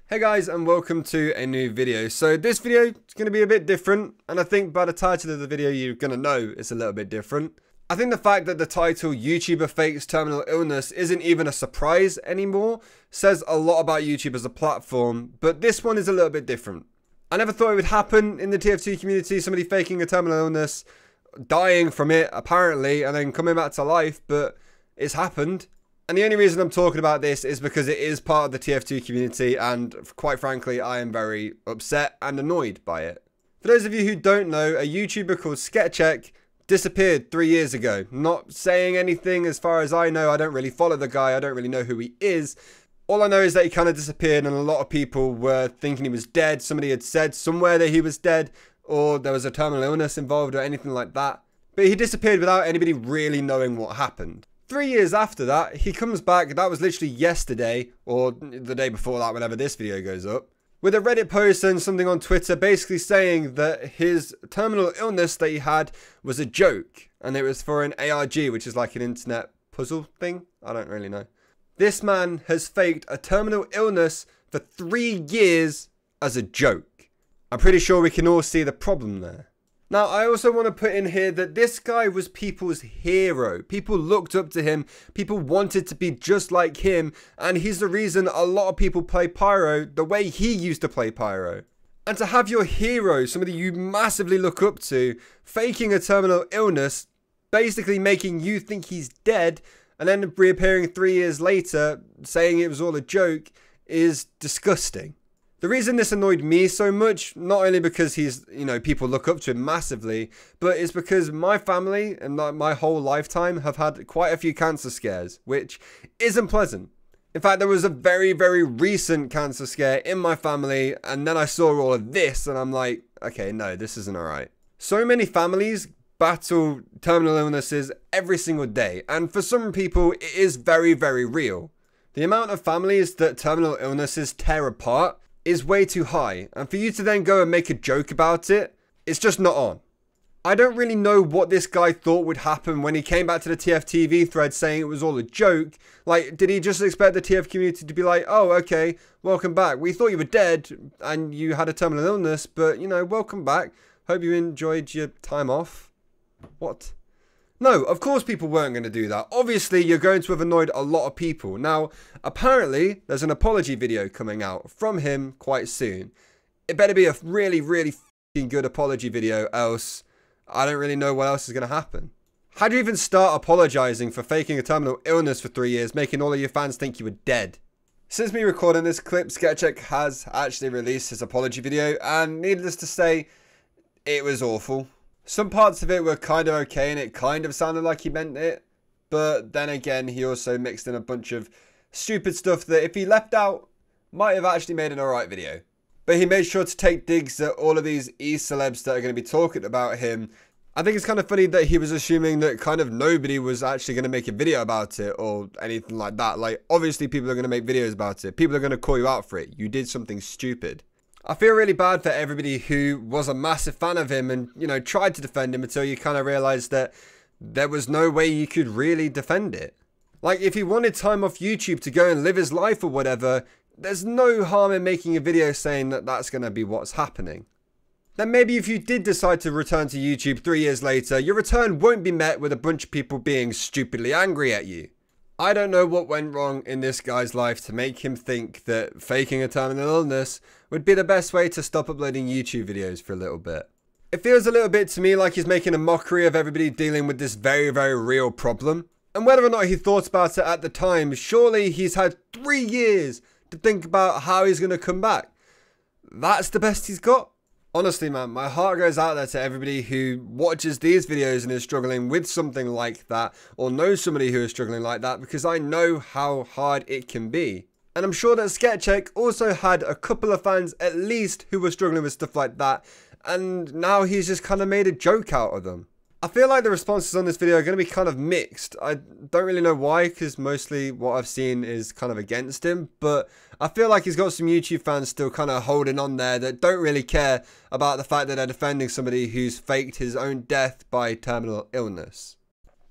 Hey guys, and welcome to a new video. So this video is going to be a bit different, and I think by the title of the video you're going to know it's a little bit different. I think the fact that the title YouTuber fakes terminal illness isn't even a surprise anymore says a lot about YouTube as a platform, but this one is a little bit different. I never thought it would happen in the TF2 community, somebody faking a terminal illness, dying from it apparently, and then coming back to life, but it's happened. And the only reason I'm talking about this is because it is part of the TF2 community, and quite frankly, I am very upset and annoyed by it. For those of you who don't know, a YouTuber called Sketchek disappeared 3 years ago. Not saying anything as far as I know. I don't really follow the guy. I don't really know who he is. All I know is that he kind of disappeared, and a lot of people were thinking he was dead. Somebody had said somewhere that he was dead, or there was a terminal illness involved or anything like that. But he disappeared without anybody really knowing what happened. 3 years after that, he comes back. That was literally yesterday, or the day before that, whenever this video goes up, with a Reddit post and something on Twitter basically saying that his terminal illness that he had was a joke, and it was for an ARG, which is like an internet puzzle thing. I don't really know. This man has faked a terminal illness for 3 years as a joke. I'm pretty sure we can all see the problem there. Now, I also want to put in here that this guy was people's hero. People looked up to him. People wanted to be just like him. And he's the reason a lot of people play Pyro the way he used to play Pyro. And to have your hero, somebody you massively look up to, faking a terminal illness, basically making you think he's dead, and then reappearing 3 years later saying it was all a joke, is disgusting. The reason this annoyed me so much, not only because he's, people look up to him massively, but it's because my family and my whole lifetime have had quite a few cancer scares, which isn't pleasant. In fact, there was a very, very recent cancer scare in my family, and then I saw all of this, and I'm like, okay, no, this isn't alright. So many families battle terminal illnesses every single day, and for some people, it is very, very real. The amount of families that terminal illnesses tear apart is way too high, and for you to then go and make a joke about it, it's just not on. I don't really know what this guy thought would happen when he came back to the TFTV thread saying it was all a joke. Like, did he just expect the TF community to be like, oh, okay, welcome back. We thought you were dead and you had a terminal illness, but, welcome back. Hope you enjoyed your time off. What? No, of course people weren't going to do that. Obviously, you're going to have annoyed a lot of people. Now, apparently, there's an apology video coming out from him quite soon. It better be a really, really f***ing good apology video, else I don't really know what else is going to happen. How do you even start apologizing for faking a terminal illness for 3 years, making all of your fans think you were dead? Since me recording this clip, Sketchek has actually released his apology video, and needless to say, it was awful. Some parts of it were kind of okay, and it kind of sounded like he meant it. But then again, he also mixed in a bunch of stupid stuff that if he left out, might have actually made an alright video. But he made sure to take digs at all of these e-celebs that are going to be talking about him. I think it's kind of funny that he was assuming that kind of nobody was actually going to make a video about it or anything like that. Like, obviously people are going to make videos about it. People are going to call you out for it. You did something stupid. I feel really bad for everybody who was a massive fan of him and, tried to defend him until you kind of realized that there was no way you could really defend it. Like, if he wanted time off YouTube to go and live his life or whatever, there's no harm in making a video saying that that's going to be what's happening. Then maybe if you did decide to return to YouTube 3 years later, your return won't be met with a bunch of people being stupidly angry at you. I don't know what went wrong in this guy's life to make him think that faking a terminal illness would be the best way to stop uploading YouTube videos for a little bit. It feels a little bit to me like he's making a mockery of everybody dealing with this very, very real problem. And whether or not he thought about it at the time, surely he's had 3 years to think about how he's going to come back. That's the best he's got. Honestly, man, my heart goes out there to everybody who watches these videos and is struggling with something like that, or knows somebody who is struggling like that, because I know how hard it can be. And I'm sure that Sketchek also had a couple of fans at least who were struggling with stuff like that, and now he's just kind of made a joke out of them. I feel like the responses on this video are going to be kind of mixed. I don't really know why, because mostly what I've seen is kind of against him, but I feel like he's got some YouTube fans still kind of holding on there that don't really care about the fact that they're defending somebody who's faked his own death by terminal illness.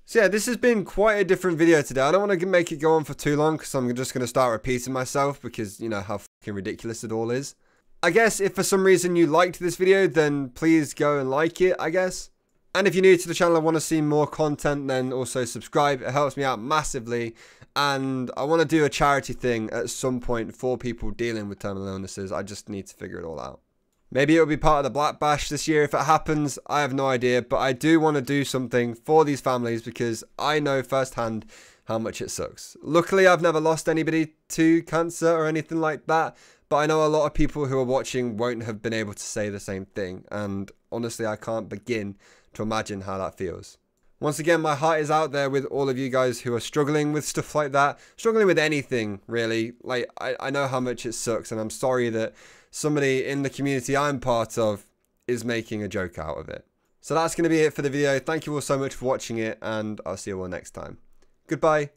So yeah, this has been quite a different video today. I don't want to make it go on for too long because I'm just going to start repeating myself because you know how ridiculous it all is. I guess if for some reason you liked this video, then please go and like it, I guess. And if you're new to the channel and want to see more content, then also subscribe. It helps me out massively. And I want to do a charity thing at some point for people dealing with terminal illnesses. I just need to figure it all out. Maybe it'll be part of the Black Bash this year if it happens. I have no idea. But I do want to do something for these families because I know firsthand how much it sucks. Luckily, I've never lost anybody to cancer or anything like that. But I know a lot of people who are watching won't have been able to say the same thing. And honestly, I can't begin to imagine how that feels. Once again, my heart is out there with all of you guys who are struggling with stuff like that. Struggling with anything, really. Like, I know how much it sucks. And I'm sorry that somebody in the community I'm part of is making a joke out of it. So that's going to be it for the video. Thank you all so much for watching it. And I'll see you all next time. Goodbye.